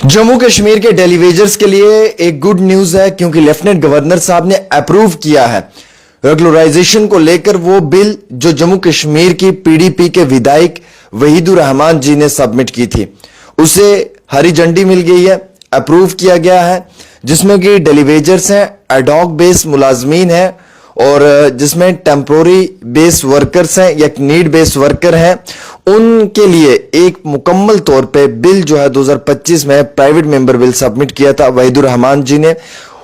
जम्मू कश्मीर के डेलीवेजर्स के लिए एक गुड न्यूज है क्योंकि लेफ्टिनेंट गवर्नर साहब ने अप्रूव किया है रेगुलराइजेशन को लेकर वो बिल जो जम्मू कश्मीर की पीडीपी के विधायक वहीदुर रहमान जी ने सबमिट की थी, उसे हरी झंडी मिल गई है, अप्रूव किया गया है, जिसमें कि डेलीवेजर्स हैं, एडॉक बेस मुलाजमीन हैं और जिसमें टेम्पोरी बेस वर्कर्स हैं या नीड बेस वर्कर हैं, उनके लिए एक मुकम्मल तौर पे बिल जो है 2025 में प्राइवेट मेंबर बिल सबमिट किया था वहीदुर रहमान जी ने।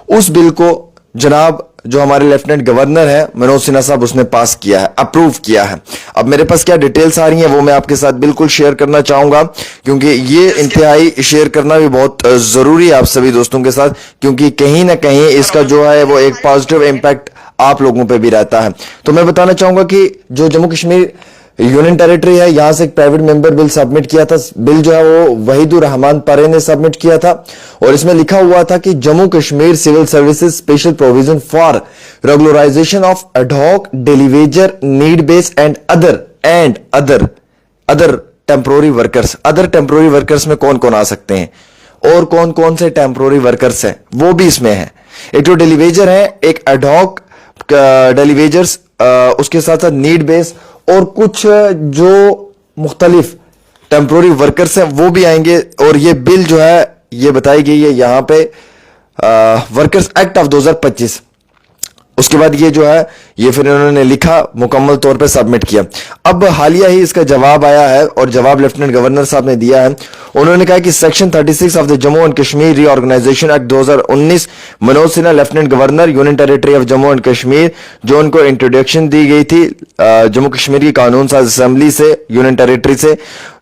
उस बिल को जनाब जो हमारे लेफ्टिनेंट गवर्नर है मनोज सिन्हा साहब उसने पास किया है, अप्रूव किया है। अब मेरे पास क्या डिटेल्स आ रही हैं वो मैं आपके साथ बिल्कुल शेयर करना चाहूंगा क्योंकि ये इंतहाई शेयर करना भी बहुत जरूरी है आप सभी दोस्तों के साथ, क्योंकि कहीं ना कहीं इसका जो है वो एक पॉजिटिव इंपैक्ट आप लोगों पे भी रहता है। तो मैं बताना चाहूंगा कि जो जम्मू कश्मीर यूनियन टेरिटरी है, यहां से एक प्राइवेट मेंबर बिल सबमिट किया था। बिल जो है वो वहीदुर रहमान परे ने सबमिट किया था और इसमें लिखा हुआ था कि Jammu Kashmir civil services special provision for regularisation of ad hoc daily wager need base and other temporary workers. Other temporary workers में कौन कौन आ सकते हैं और कौन कौन से टेम्पोररी वर्कर्स हैं वो भी इसमें है। एक जो डेलीवेजर है, एक एडहॉक डेलीवेजर्स, उसके साथ साथ नीड बेस और कुछ जो मुख्तलिफ टेम्पोररी वर्कर्स हैं वो भी आएंगे। और ये बिल जो है ये बताई गई है यहां पे वर्कर्स एक्ट ऑफ 2025। उसके बाद ये जो है ये फिर इन्होंने लिखा, मुकम्मल तौर पे सबमिट किया। अब हालिया ही इसका जवाब आया है और जवाब लेफ्टिनेंट गवर्नर साहब ने दिया है। उन्होंने कहा कि section 36 of the Jammu and Kashmir reorganisation act 2019, Manoj Sinha lieutenant governor union territory of Jammu and Kashmir, जो उनको इंट्रोडक्शन दी गई थी जम्मू कश्मीर की कानून साज असेंबली से, यूनियन टेरिटरी से,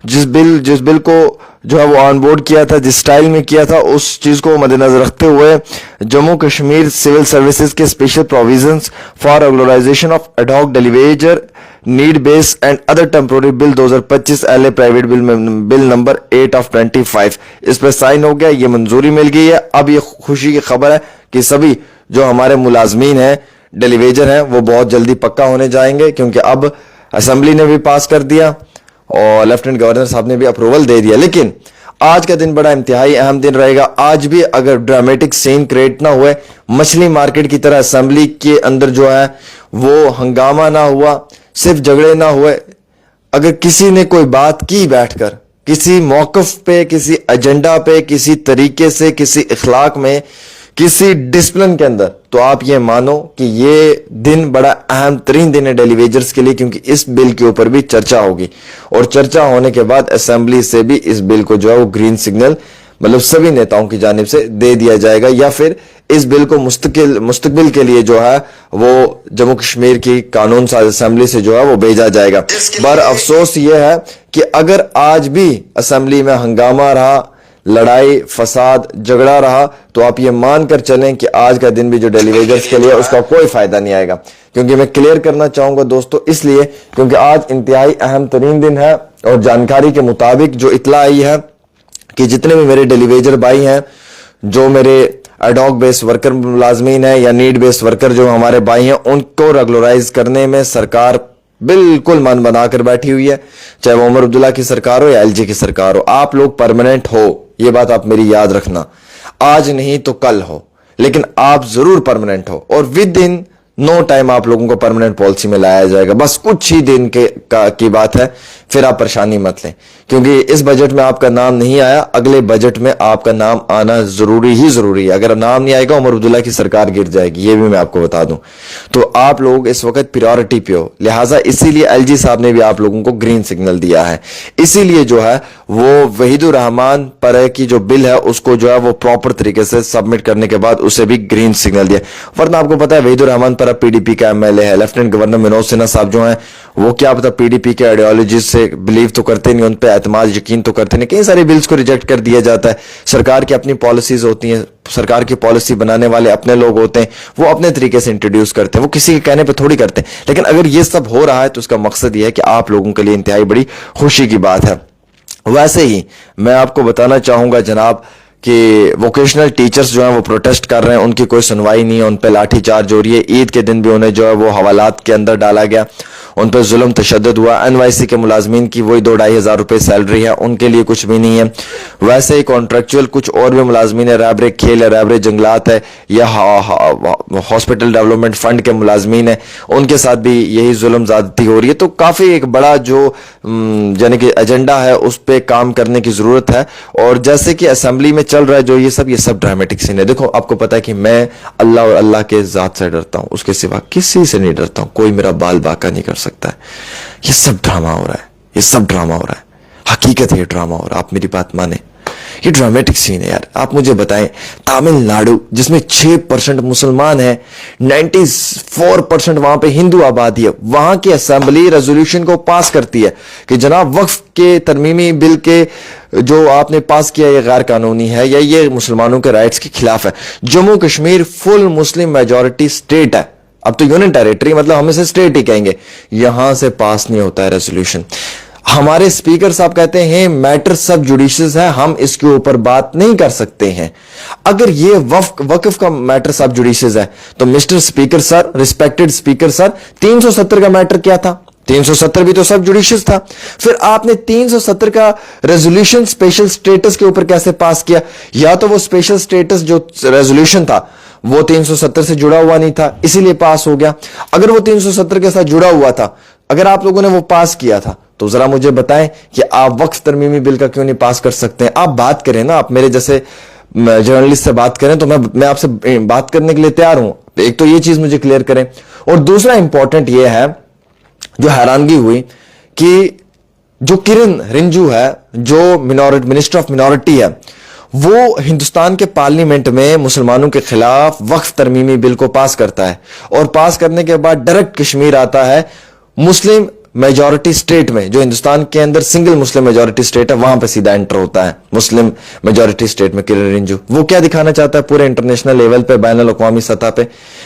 जिस बिल को जो है वो ऑन बोर्ड किया था, जिस स्टाइल में किया था, उस चीज को मद्देनजर रखते हुए जम्मू कश्मीर सिविल सर्विसेज के special provisions for regularisation of ad hoc daily wager need base and other temporary bill 2025 LA private bill number 8 of 25 इस पर साइन हो गया, ये मंजूरी मिल गई है। अब ये खुशी की खबर है कि सभी जो हमारे मुलाजमीन हैं, डेलीवेजर हैं, वो बहुत जल्दी पक्का होने जाएंगे क्योंकि अब असेंबली ने भी पास कर दिया और लेफ्टिनेंट गवर्नर साहब ने भी अप्रूवल दे दिया। लेकिन आज का दिन बड़ा इंतहाई अहम दिन रहेगा। आज भी अगर ड्रामेटिक सीन क्रिएट ना हुए, मछली मार्केट की तरह असेंबली के अंदर जो है वो हंगामा ना हुआ, सिर्फ झगड़े ना हुए, अगर किसी ने कोई बात की बैठकर किसी मौकफ पे, किसी एजेंडा पे, किसी तरीके से, किसी इखलाक में, किसी डिसिप्लिन के अंदर, तो आप ये मानो कि ये दिन बड़ा अहम तरीन दिन है डेलीवेजर्स के लिए, क्योंकि इस बिल के ऊपर भी चर्चा होगी और चर्चा होने के बाद असेंबली से भी इस बिल को जो है वो ग्रीन सिग्नल मतलब सभी नेताओं की जानिब से दे दिया जाएगा या फिर इस बिल को मुस्तकबिल के लिए जो है वो जम्मू कश्मीर की कानून साज असेंबली से जो है वो भेजा जाएगा। पर अफसोस ये है कि अगर आज भी असेंबली में हंगामा रहा, लड़ाई फसाद झगड़ा रहा, तो आप ये मानकर चलें कि आज का दिन भी जो डेलीवेजर्स के लिए उसका कोई फायदा नहीं आएगा। क्योंकि मैं क्लियर करना चाहूंगा दोस्तों, इसलिए क्योंकि आज इंतहाई अहम तरीन दिन है और जानकारी के मुताबिक जो इतला आई है कि जितने भी मेरे डेलीवेजर भाई हैं, जो मेरे एडॉक बेस वर्कर मुलाजमीन है या नीड बेस वर्कर जो हमारे भाई हैं, उनको रेगुलराइज करने में सरकार बिल्कुल मन बनाकर बैठी हुई है। चाहे वो उमर अब्दुल्ला की सरकार हो या एलजी की सरकार हो, आप लोग परमानेंट हो, ये बात आप मेरी याद रखना। आज नहीं तो कल हो, लेकिन आप जरूर परमानेंट हो और विद इन नो टाइम आप लोगों को परमानेंट पॉलिसी में लाया जाएगा। बस कुछ ही दिन की बात है, फिर आप परेशानी मत लें, क्योंकि इस बजट में आपका नाम नहीं आया, अगले बजट में आपका नाम आना जरूरी है। अगर नाम नहीं आएगा उमर अब्दुल्ला की सरकार गिर जाएगी, ये भी मैं आपको बता दूं। तो आप लोग इस वक्त प्रायोरिटी पे हो, लिहाजा इसीलिए एलजी साहब ने भी आप लोगों को ग्रीन सिग्नल दिया है। इसीलिए जो है वो वहीदुर रहमान पर की जो बिल है उसको जो है वो प्रॉपर तरीके से सबमिट करने के बाद उसे भी ग्रीन सिग्नल दिया। वरना आपको पता है वहीदुर रहमान पर पीडीपी का एमएलए है, लेफ्टिनेंट गवर्नर मनोज सिन्हा साहब जो हैं वो क्या पता पीडीपी के आइडियोलॉजी से बिलीव तो करते नहीं, उन पे एतमाद यकीन तो करते नहीं। कई सारे बिल्स को रिजेक्ट कर दिया जाता है। सरकार की अपनी पॉलिसीज होती हैं, सरकार की पॉलिसी बनाने वाले अपने लोग होते हैं, वो अपने तरीके से इंट्रोड्यूस करते हैं, वो किसी के कहने पे थोड़ी करते हैं। लेकिन अगर ये सब हो रहा है तो उसका मकसद ये है कि आप लोगों के लिए इंतहाई बड़ी खुशी की बात है। वैसे ही मैं आपको बताना चाहूंगा जनाब कि वोकेशनल टीचर्स जो हैं वो प्रोटेस्ट कर रहे हैं, उनकी कोई सुनवाई नहीं है, उन पे लाठीचार्ज हो रही है। ईद के दिन भी उन्हें जो है वो हवालात के अंदर डाला गया उन पर जुल्म तशद्दुद हुआ। NYC के मुलाजमीन की वही 2-2.5 हज़ार रुपये सैलरी है, उनके लिए कुछ भी नहीं है। वैसे ही कॉन्ट्रेक्चुअल कुछ और भी मुलाजमीन है, रैबरे खेल है, रैबरे जंगलात है, या हॉस्पिटल डेवलपमेंट फंड के मुलाजमीन है, उनके साथ भी यही जुल्म ज़्यादती हो रही है। तो काफ़ी एक बड़ा जो यानी कि एजेंडा है उस पर काम करने की ज़रूरत है। और जैसे कि असेंबली में चल रहा है जो ये सब ड्रामेटिक सीन है। देखो, आपको पता है कि मैं अल्लाह और अल्लाह के ज़ात से डरता हूं, उसके सिवा किसी से नहीं डरता हूं, कोई मेरा बाल बाका नहीं कर सकता है। ये सब ड्रामा हो रहा है, ये सब ड्रामा हो रहा है, हकीकत है ये ड्रामा हो रहा है। आप मेरी बात माने, ये ड्रामेटिक सीन है यार। आप मुझे बताएं, तमिलनाडु जिसमें 6% मुसलमान है, 94% वहां पे हिंदू आबादी है, वहां की असेंबली रेजोल्यूशन को पास करती है कि जनाब वक्फ के तरमीमी बिल के जो आपने पास किया ये गैर कानूनी है या ये मुसलमानों के राइट्स के खिलाफ है। Jammu Kashmir full Muslim majority state है, अब तो यूनियन टेरिटरी, मतलब हम इसे स्टेट ही कहेंगे, यहां से पास नहीं होता है रेजोल्यूशन। हमारे स्पीकर साहब कहते हैं मैटर सब जुडिशियस है, हम इसके ऊपर बात नहीं कर सकते हैं। अगर ये वक्फ का मैटर सब जुडिशियस है तो mister speaker sir, respected speaker sir, 370 का मैटर क्या था? 370 भी तो सब जुडिशियस था। फिर आपने 370 का रेजोल्यूशन स्पेशल स्टेटस के ऊपर कैसे पास किया? या तो वो स्पेशल स्टेटस जो रेजोल्यूशन था वो 370 से जुड़ा हुआ नहीं था, इसीलिए पास हो गया। अगर वो 370 के साथ जुड़ा हुआ था, अगर आप लोगों ने वो पास किया था, तो जरा मुझे बताएं कि आप वक्फ तरमीमी बिल का क्यों नहीं पास कर सकते हैं? आप बात करें ना, आप मेरे जैसे जर्नलिस्ट से बात करें तो मैं आपसे बात करने के लिए तैयार हूं। एक तो ये चीज मुझे क्लियर करें, और दूसरा इंपॉर्टेंट ये है, जो हैरानगी हुई कि जो किरण रिंजू है, जो मिनिस्टर ऑफ मिनॉरिटी है, वो हिंदुस्तान के पार्लियामेंट में मुसलमानों के खिलाफ वक्फ तरमीमी बिल को पास करता है, और पास करने के बाद डायरेक्ट कश्मीर आता है मुस्लिम मेजॉरिटी स्टेट में, जो हिंदुस्तान के अंदर सिंगल मुस्लिम मेजॉरिटी स्टेट है, वहां पे सीधा एंटर होता है मुस्लिम मेजॉरिटी स्टेट में किरण रिंजू। वो क्या दिखाना चाहता है पूरे इंटरनेशनल लेवल पे, बैनुल अक़वामी सतह पे,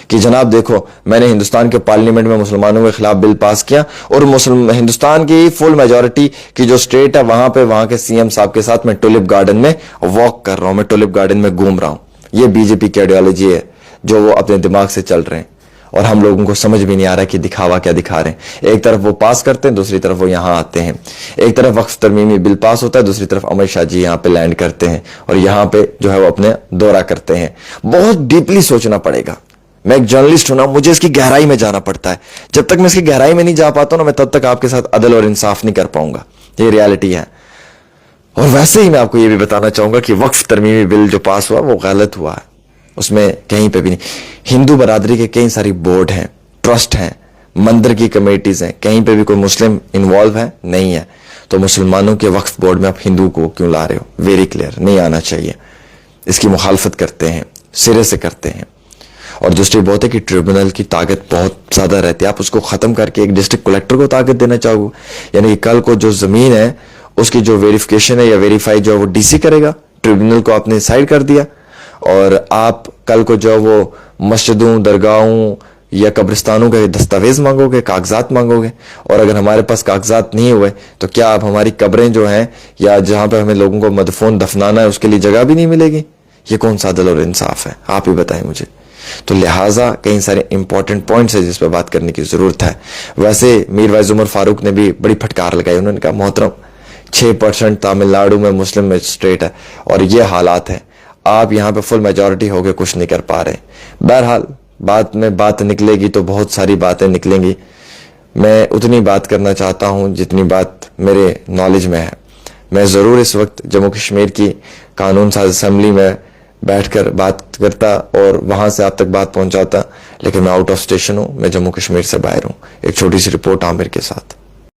कि जनाब देखो, मैंने हिंदुस्तान के पार्लियामेंट में मुसलमानों के खिलाफ बिल पास किया, और हिंदुस्तान की फुल मेजॉरिटी की जो स्टेट है वहां पे, वहां के CM साहब के साथ मैं टुलिप गार्डन में वॉक कर रहा हूं, मैं टुलिप गार्डन में घूम रहा हूं। ये बीजेपी की आइडियोलॉजी है जो वो अपने दिमाग से चल रहे हैं, और हम लोगों को समझ भी नहीं आ रहा कि दिखावा क्या दिखा रहे हैं। एक तरफ वो पास करते हैं, दूसरी तरफ वो यहां आते हैं। एक तरफ वक्फ तरमीमी बिल पास होता है, दूसरी तरफ अमित शाह जी यहां पे लैंड करते हैं, और यहां पे जो है वो अपने दौरा करते हैं। बहुत डीपली सोचना पड़ेगा। मैं एक जर्नलिस्ट हूं ना, मुझे इसकी गहराई में जाना पड़ता है। जब तक मैं इसकी गहराई में नहीं जा पाता ना, मैं तब तक आपके साथ अदल और इंसाफ नहीं कर पाऊंगा। ये रियलिटी है। और वैसे ही मैं आपको ये भी बताना चाहूंगा कि वक्फ तरमीमी बिल जो पास हुआ वो गलत हुआ है, उसमें कहीं पे भी नहीं। हिंदू बरादरी के कई सारी बोर्ड हैं, ट्रस्ट हैं, मंदिर की कमेटीज हैं, कहीं पे भी कोई मुस्लिम इन्वॉल्व है नहीं है। तो मुसलमानों के वक्फ बोर्ड में आप हिंदू को क्यों ला रहे हो? वेरी क्लियर, नहीं आना चाहिए। इसकी मुखालफत करते हैं, सिरे से करते हैं। और दूसरी बात है कि ट्रिब्यूनल की ताकत बहुत ज्यादा रहती है, आप उसको खत्म करके एक डिस्ट्रिक्ट कलेक्टर को ताकत देना चाहोगे? यानी कि कल को जो जमीन है उसकी जो वेरिफिकेशन है या वेरीफाई जो है वो DC करेगा, ट्रिब्यूनल को आपने साइड कर दिया। और आप कल को जो वो मस्जिदों, दरगाहों या कब्रिस्तानों के दस्तावेज मांगोगे, कागजात मांगोगे, और अगर हमारे पास कागजात नहीं हुए तो क्या आप हमारी कब्रें जो हैं या जहां पर हमें लोगों को मदफून दफनाना है उसके लिए जगह भी नहीं मिलेगी? ये कौन सा अदल और इंसाफ है? आप ही बताएं मुझे। तो लिहाजा कई सारे इंपॉर्टेंट पॉइंट्स है जिस पर बात करने की जरूरत है। वैसे मीर वाइज उमर फारूक ने भी बड़ी फटकार लगाई, उन्होंने कहा मोहतरम 6% तमिलनाडु में मुस्लिम स्टेट है और ये हालात है, आप यहाँ पे फुल मेजॉरिटी होके कुछ नहीं कर पा रहे। बहरहाल बात में बात निकलेगी तो बहुत सारी बातें निकलेंगी। मैं उतनी बात करना चाहता हूँ जितनी बात मेरे नॉलेज में है। मैं ज़रूर इस वक्त जम्मू कश्मीर की कानून साज असेंबली में बैठकर बात करता और वहाँ से आप तक बात पहुँचाता, लेकिन मैं आउट ऑफ स्टेशन हूँ, मैं जम्मू कश्मीर से बाहर हूँ। एक छोटी सी रिपोर्ट आमिर के साथ।